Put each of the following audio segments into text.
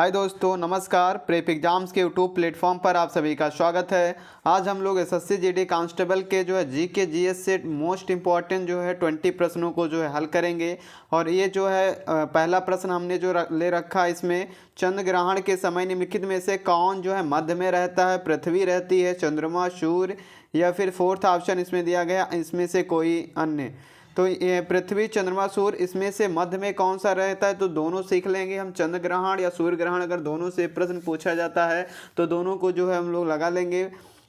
हाय दोस्तों, नमस्कार। Prep exams के यूट्यूब प्लेटफॉर्म पर आप सभी का स्वागत है। आज हम लोग एसएससी जीडी कांस्टेबल के जो है जीके जीएस से मोस्ट इम्पॉर्टेंट जो है 20 प्रश्नों को जो है हल करेंगे। और ये जो है पहला प्रश्न हमने जो ले रखा है, इसमें चंद्र ग्रहण के समय निम्नलिखित में से कौन जो है मध्य में रहता है? पृथ्वी रहती है, चंद्रमा, सूर्य, या फिर फोर्थ ऑप्शन इसमें दिया गया इसमें से कोई अन्य। तो ये पृथ्वी, चंद्रमा, सूर्य, इसमें से मध्य में कौन सा रहता है? तो दोनों सीख लेंगे हम। चंद्र ग्रहण या सूर्य ग्रहण अगर दोनों से प्रश्न पूछा जाता है तो दोनों को जो है हम लोग लगा लेंगे।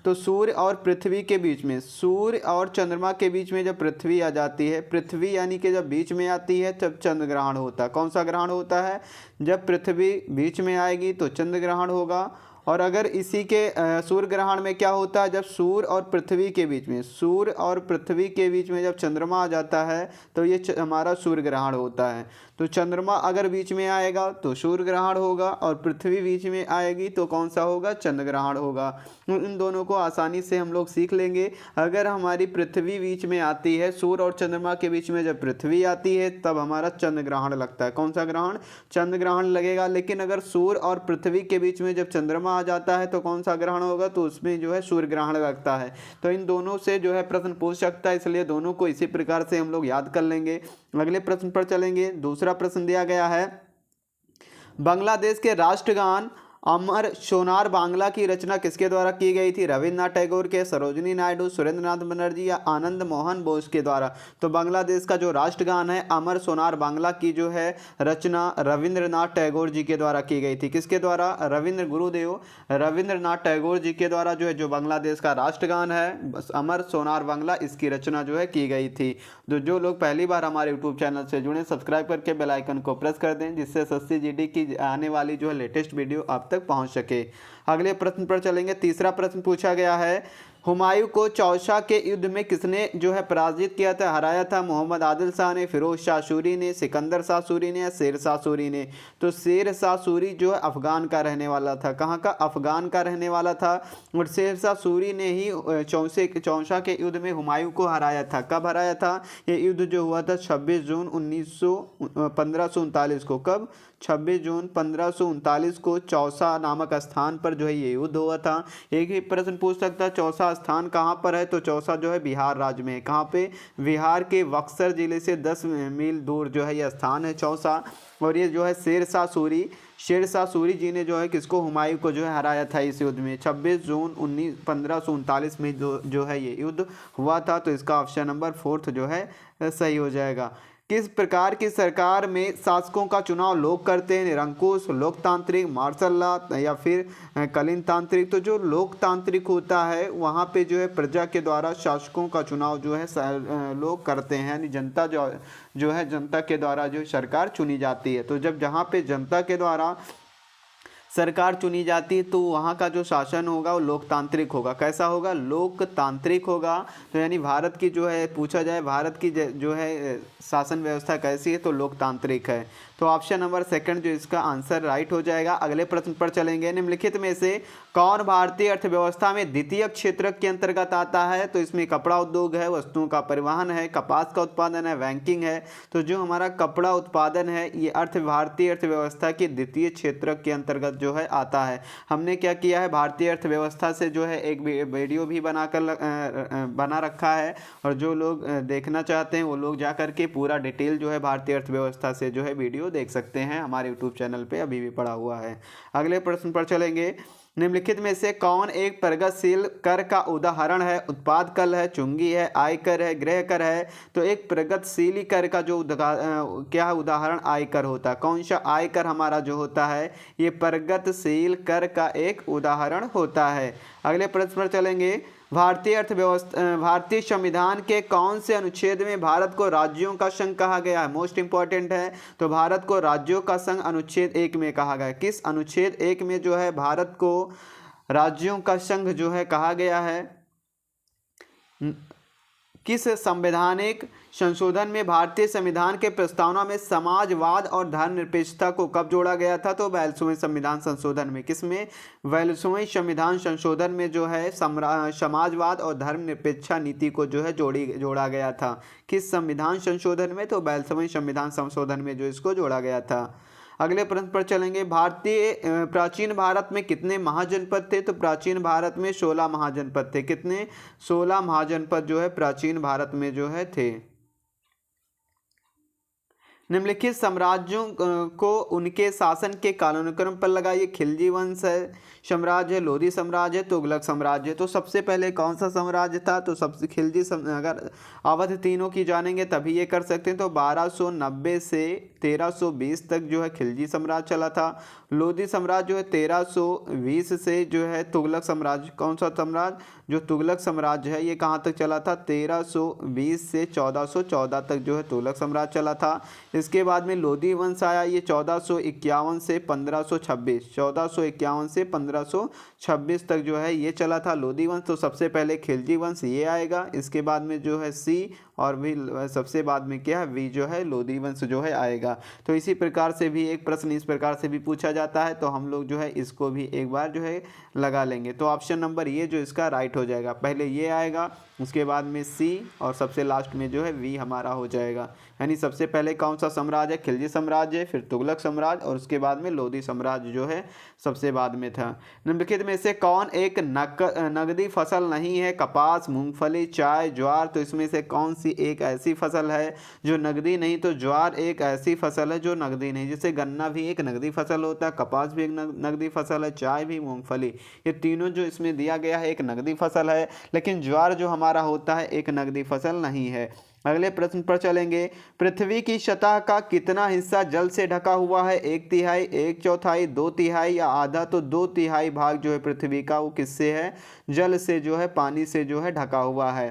तो सूर्य और पृथ्वी के बीच में, सूर्य और चंद्रमा के बीच में जब पृथ्वी आ जाती है, पृथ्वी यानी कि जब बीच में आती है तब चंद्र ग्रहण होता है। कौन सा ग्रहण होता है? जब पृथ्वी बीच में आएगी तो चंद्र ग्रहण होगा। और अगर इसी के सूर्य ग्रहण में क्या होता है? जब सूर्य और पृथ्वी के बीच में, सूर्य और पृथ्वी के बीच में जब चंद्रमा आ जाता है तो ये हमारा सूर्य ग्रहण होता है। तो चंद्रमा अगर बीच में आएगा तो सूर्य ग्रहण होगा, और पृथ्वी बीच में आएगी तो कौन सा होगा? चंद्र ग्रहण होगा। इन दोनों को आसानी से हम लोग सीख लेंगे। अगर हमारी पृथ्वी बीच में आती है, सूर्य और चंद्रमा के बीच में जब पृथ्वी आती है तब हमारा चंद्र ग्रहण लगता है। कौन सा ग्रहण? चंद्र ग्रहण लगेगा। लेकिन अगर सूर्य और पृथ्वी के बीच में जब चंद्रमा आ जाता है तो कौन सा ग्रहण होगा? तो उसमें जो है सूर्य ग्रहण लगता है। तो इन दोनों से जो है प्रश्न पूछ सकता है, इसलिए दोनों को इसी प्रकार से हम लोग याद कर लेंगे। अगले प्रश्न पर चलेंगे। दूसरा प्रश्न दिया गया है, बांग्लादेश के राष्ट्रगान अमर सोनार बांग्ला की रचना किसके द्वारा की गई थी? रविन्द्रनाथ टैगोर के, सरोजिनी नायडू, सुरेंद्रनाथ बनर्जी या आनंद मोहन बोस के द्वारा? तो बांग्लादेश का जो राष्ट्रगान है अमर सोनार बांग्ला की जो है रचना रविंद्रनाथ टैगोर जी के द्वारा की गई थी। किसके द्वारा? गुरुदेव रविंद्रनाथ टैगोर जी के द्वारा जो है जो बांग्लादेश का राष्ट्रगान है अमर सोनार बांग्ला, इसकी रचना जो है की गई थी। तो जो लोग पहली बार हमारे यूट्यूब चैनल से जुड़े, सब्सक्राइब करके बेल आइकन को प्रेस कर दें, जिससे एसएससी जीडी की आने वाली जो है लेटेस्ट वीडियो आप तक पहुंच सके। अगले प्रश्न पर चलेंगे। तीसरा प्रश्न पूछा गया है, हुमायूं को चौसा के युद्ध में किसने जो है पराजित किया था, हराया था? मोहम्मद आदिल शाह ने, फिरोज शाह सूरी ने, सिकंदर शाह सूरी ने या शेर शाह सूरी ने? तो शेर शाह सूरी जो है अफगान का रहने वाला था। कहाँ का? अफगान का रहने वाला था। और शेर शाह सूरी ने ही चौसा के युद्ध में हुमायूं को हराया था। कब हराया था? ये युद्ध जो हुआ था 26 जून 1539 को। कब? 26 जून 1539 को चौसा नामक स्थान पर जो है ये युद्ध हुआ था। एक ही प्रश्न पूछ सकता है, चौसा स्थान कहाँ पर है? तो चौसा जो है बिहार राज्य में है। कहाँ पे? बिहार के बक्सर जिले से 10 मील दूर जो है यह स्थान है चौसा। और ये जो है शेर शाह सूरी जी ने जो है किसको? हुमायूं को जो है हराया था इस युद्ध में। 26 जून 1539 में जो है ये युद्ध हुआ था। तो इसका ऑप्शन नंबर 4 जो है सही हो जाएगा। किस प्रकार की सरकार में शासकों का चुनाव लोग करते हैं? निरंकुश, लोकतांत्रिक, मार्शल लॉ या फिर कलिनतांत्रिक? तो जो लोकतांत्रिक होता है वहाँ पे जो है प्रजा के द्वारा शासकों का चुनाव जो है लोग करते हैं, यानी जनता जो है जनता के द्वारा जो सरकार चुनी जाती है। तो जब जहाँ पे जनता के द्वारा सरकार चुनी जाती है तो वहाँ का जो शासन होगा वो लोकतांत्रिक होगा। कैसा होगा? लोकतांत्रिक होगा। तो यानी भारत की जो है पूछा जाए भारत की जो है शासन व्यवस्था कैसी है, तो लोकतांत्रिक है। तो ऑप्शन नंबर 2 जो इसका आंसर राइट हो जाएगा। अगले प्रश्न पर चलेंगे। निम्नलिखित में से कौन भारतीय अर्थव्यवस्था में द्वितीय क्षेत्र के अंतर्गत आता है? तो इसमें कपड़ा उद्योग है, वस्तुओं का परिवहन है, कपास का उत्पादन है, बैंकिंग है। तो जो हमारा कपड़ा उत्पादन है ये भारतीय अर्थव्यवस्था के द्वितीय क्षेत्र के अंतर्गत जो है आता है। हमने क्या किया है, भारतीय अर्थव्यवस्था से जो है एक वीडियो भी बना रखा है, और जो लोग देखना चाहते हैं वो लोग जा करके पूरा डिटेल जो है भारतीय अर्थव्यवस्था से जो है वीडियो देख सकते हैं। हमारे यूट्यूब चैनल पे अभी भी पड़ा हुआ है। अगले प्रश्न पर चलेंगे। निम्नलिखित में से कौन एक प्रगतिशील कर का उदाहरण है? उत्पाद कर है, चुंगी है, आयकर है, गृह कर है? तो एक प्रगतिशील कर का जो क्या उदाहरण आयकर होता है। कौन सा आयकर हमारा जो होता है ये प्रगतिशील कर का एक उदाहरण होता है। अगले प्रश्न पर चलेंगे। भारतीय संविधान के कौन से अनुच्छेद में भारत को राज्यों का संघ कहा गया है? मोस्ट इंपॉर्टेंट है। तो भारत को राज्यों का संघ अनुच्छेद 1 में कहा गया है। किस अनुच्छेद 1 में जो है भारत को राज्यों का संघ जो है कहा गया है? किस संवैधानिक संशोधन में भारतीय संविधान के प्रस्तावना में समाजवाद और धर्मनिरपेक्षता को कब जोड़ा गया था? तो 42वें संविधान संशोधन में। किसमें? 42वें संविधान संशोधन में जो है समाजवाद और धर्मनिरपेक्षता नीति को जो है जोड़ा गया था। किस संविधान संशोधन में? तो 42वें संविधान संशोधन में जो इसको जोड़ा गया था। अगले प्रश्न पर चलेंगे, प्राचीन भारत में कितने महाजनपद थे? तो प्राचीन भारत में 16 महाजनपद थे। कितने? 16 महाजनपद जो है प्राचीन भारत में जो है थे। निम्नलिखित साम्राज्यों को उनके शासन के कालानुक्रम पर लगाइए। खिलजी वंश है, साम्राज्य है, लोधी साम्राज्य है, तुगलक साम्राज्य है। तो सबसे पहले कौन सा साम्राज्य था? तो सबसे अगर अवध तीनों की जानेंगे तभी ये कर सकते हैं। तो 1290 से 1320 तक जो है खिलजी साम्राज्य चला था। लोधी साम्राज्य जो है 1320 से जो है तुगलक साम्राज्य, कौन सा साम्राज्य? जो तुगलक साम्राज्य है ये कहाँ तक चला था? 1320 से 1414 तक जो है तुगलक साम्राज्य चला था। इसके बाद में लोधी वंश आया, ये 1451 से 1526, 1451 से 1526 तक जो है ये चला था लोधी वंश। तो सबसे पहले खिलजी वंश ये आएगा, इसके बाद में जो है सी और भी सबसे बाद में क्या है वी जो है लोधी वंश जो है आएगा। तो इसी प्रकार से भी एक प्रश्न इस प्रकार से भी पूछा जाता है, तो हम लोग जो है इसको भी एक बार जो है लगा लेंगे। तो ऑप्शन नंबर ये जो इसका राइट हो जाएगा, पहले ये आएगा, उसके बाद में सी और सबसे लास्ट में जो है वी हमारा हो जाएगा। यानी सबसे पहले कौन सा साम्राज्य? खिलजी साम्राज्य, फिर तुगलक साम्राज्य और उसके बाद में लोधी साम्राज्य जो है सबसे बाद में था। निम्नलिखित में से कौन एक नकदी फसल नहीं है? कपास, मूंगफली, चाय, ज्वार। तो इसमें से कौन सी एक ऐसी फसल है जो नकदी नहीं? तो ज्वार एक ऐसी फसल है जो नकदी नहीं। जैसे गन्ना भी एक नकदी फसल होता है, कपास भी एक नकदी फसल है, चाय भी, मूंगफली, ये तीनों जो इसमें दिया गया है एक नकदी फसल है, लेकिन ज्वार जो हमारा होता है एक नकदी फसल नहीं है। अगले प्रश्न पर चलेंगे, पृथ्वी की सतह का कितना हिस्सा जल से ढका हुआ है? 1/3, 1/4, 2/3 या आधा? तो 2/3 भाग जो है पृथ्वी का वो किससे है? जल से जो है, पानी से जो है ढका हुआ है।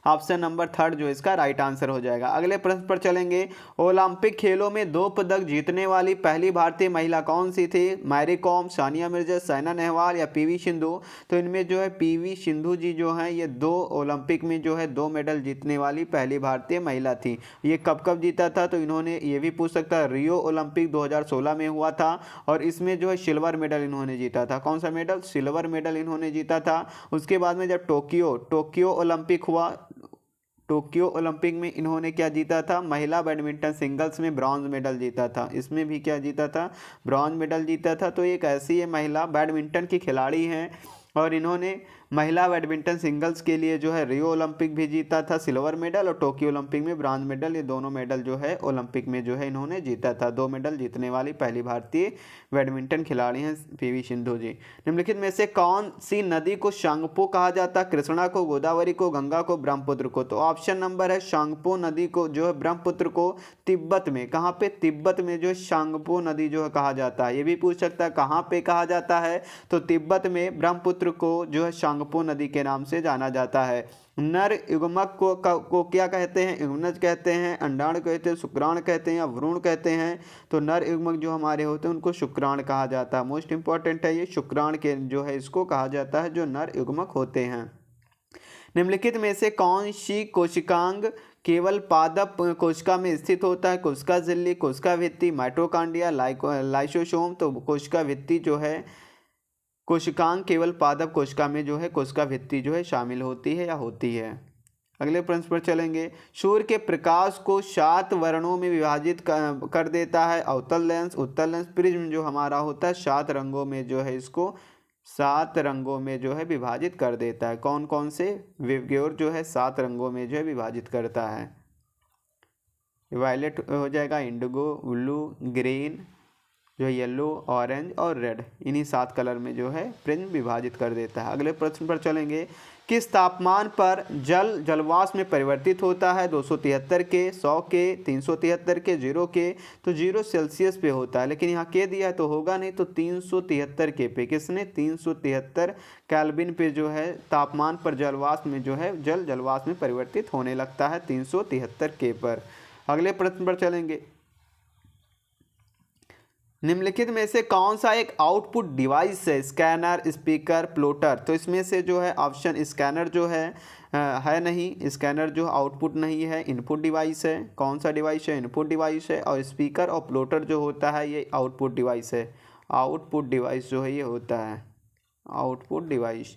ऑप्शन नंबर थर्ड जो इसका राइट आंसर हो जाएगा। अगले प्रश्न पर चलेंगे, ओलंपिक खेलों में 2 पदक जीतने वाली पहली भारतीय महिला कौन सी थी? मैरी कॉम, सानिया मिर्जा, साइना नेहवाल या पीवी सिंधु? तो इनमें जो है पीवी सिंधु जी जो हैं ये 2 ओलंपिक में जो है 2 मेडल जीतने वाली पहली भारतीय महिला थी। ये कब कब जीता था? तो इन्होंने ये भी पूछ सकता है, रियो ओलंपिक 2016 में हुआ था और इसमें जो है सिल्वर मेडल इन्होंने जीता था। कौन सा मेडल? सिल्वर मेडल इन्होंने जीता था। उसके बाद में जब टोक्यो ओलंपिक हुआ, टोक्यो ओलंपिक में इन्होंने क्या जीता था? महिला बैडमिंटन सिंगल्स में ब्रॉन्ज मेडल जीता था। इसमें भी क्या जीता था? ब्रॉन्ज मेडल जीता था। तो एक ऐसी है महिला बैडमिंटन की खिलाड़ी हैं और इन्होंने महिला बैडमिंटन सिंगल्स के लिए जो है रियो ओलंपिक भी जीता था सिल्वर मेडल, और टोक्यो ओलंपिक में ब्रॉन्ज मेडल, ये दोनों मेडल जो है ओलंपिक में जो है इन्होंने जीता था। 2 मेडल जीतने वाली पहली भारतीय बैडमिंटन खिलाड़ी हैं पीवी सिंधु जी। निम्नलिखित में से कौन सी नदी को शांगपो कहा जाता है? कृष्णा को, गोदावरी को, गंगा को, ब्रह्मपुत्र को? तो ऑप्शन नंबर है शांगपो नदी को जो है ब्रह्मपुत्र को तिब्बत में, कहाँ पे? तिब्बत में जो है शांगपो नदी जो है कहा जाता है। ये भी पूछ सकता है कहाँ पे कहा जाता है? तो तिब्बत में ब्रह्मपुत्र को जो है शांगपो नदी के नाम से जाना जाता है। नर युग्मक को क्या कहते हैं? युग्मज कहते हैं, अंडाण कहते हैं, शुक्राण कहते हैं या भ्रूण कहते हैं? तो नर युग्मक जो हमारे होते हैं उनको शुक्राण कहा जाता है। मोस्ट इंपॉर्टेंट है ये, शुक्राण के जो है इसको कहा जाता है जो नर युग्मक होते हैं। निम्नलिखित में से कौन सी कोशिकांग केवल पादप कोशिका में स्थित होता है? कोशिका झिल्ली, कोशिका भित्ति, माइटोकॉन्ड्रिया, लाइसोसोम? तो कोशिका भित्ति जो है, कोशिकांग केवल पादप कोशिका में जो है कोशिका भित्ति जो है शामिल होती है या होती है। अगले प्रश्न पर चलेंगे, सूर्य के प्रकाश को 7 वर्णों में विभाजित कर देता है अवतल लेंस, उत्तल लेंस, प्रिज्म जो हमारा होता है 7 रंगों में जो है इसको 7 रंगों में जो है विभाजित कर देता है। कौन कौन से? विबग्योर जो है 7 रंगों में जो है विभाजित करता है। वायलेट हो जाएगा, इंडिगो, ब्लू, ग्रीन, जो है येलो, ऑरेंज और रेड, इन्हीं 7 कलर में जो है प्रिज्म विभाजित कर देता है। अगले प्रश्न पर चलेंगे, किस तापमान पर जल जलवाष्प में परिवर्तित होता है? 273 के, 100 के, 373 के, 0 के? तो 0 सेल्सियस पे होता है, लेकिन यहाँ के दिया है तो होगा नहीं, तो 373 के पे, किसने? 373 केल्विन पे जो है तापमान पर जलवाष्प में जो है जल जलवाष्प में परिवर्तित होने लगता है 373 के पर। अगले प्रश्न पर चलेंगे, निम्नलिखित में से कौन सा एक आउटपुट डिवाइस है? Scanner, speaker, plotter? तो इसमें से जो है ऑप्शन स्कैनर जो है नहीं, स्कैनर जो आउटपुट नहीं है, इनपुट डिवाइस है। कौन सा डिवाइस है? इनपुट डिवाइस है। और स्पीकर और प्लॉटर जो होता है ये आउटपुट डिवाइस है। आउटपुट डिवाइस जो है ये होता है आउटपुट डिवाइस।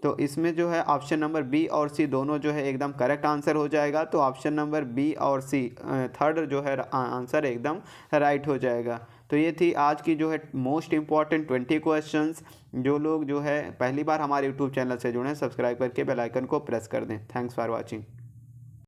तो इसमें जो है ऑप्शन नंबर बी और सी दोनों जो है एकदम करेक्ट आंसर हो जाएगा। तो ऑप्शन नंबर बी और सी थर्ड जो है आंसर एकदम राइट हो जाएगा। तो ये थी आज की जो है मोस्ट इम्पॉर्टेंट 20 क्वेश्चंस। जो लोग जो है पहली बार हमारे यूट्यूब चैनल से जुड़े हैं, सब्सक्राइब करके बेल आइकन को प्रेस कर दें। Thanks for watching.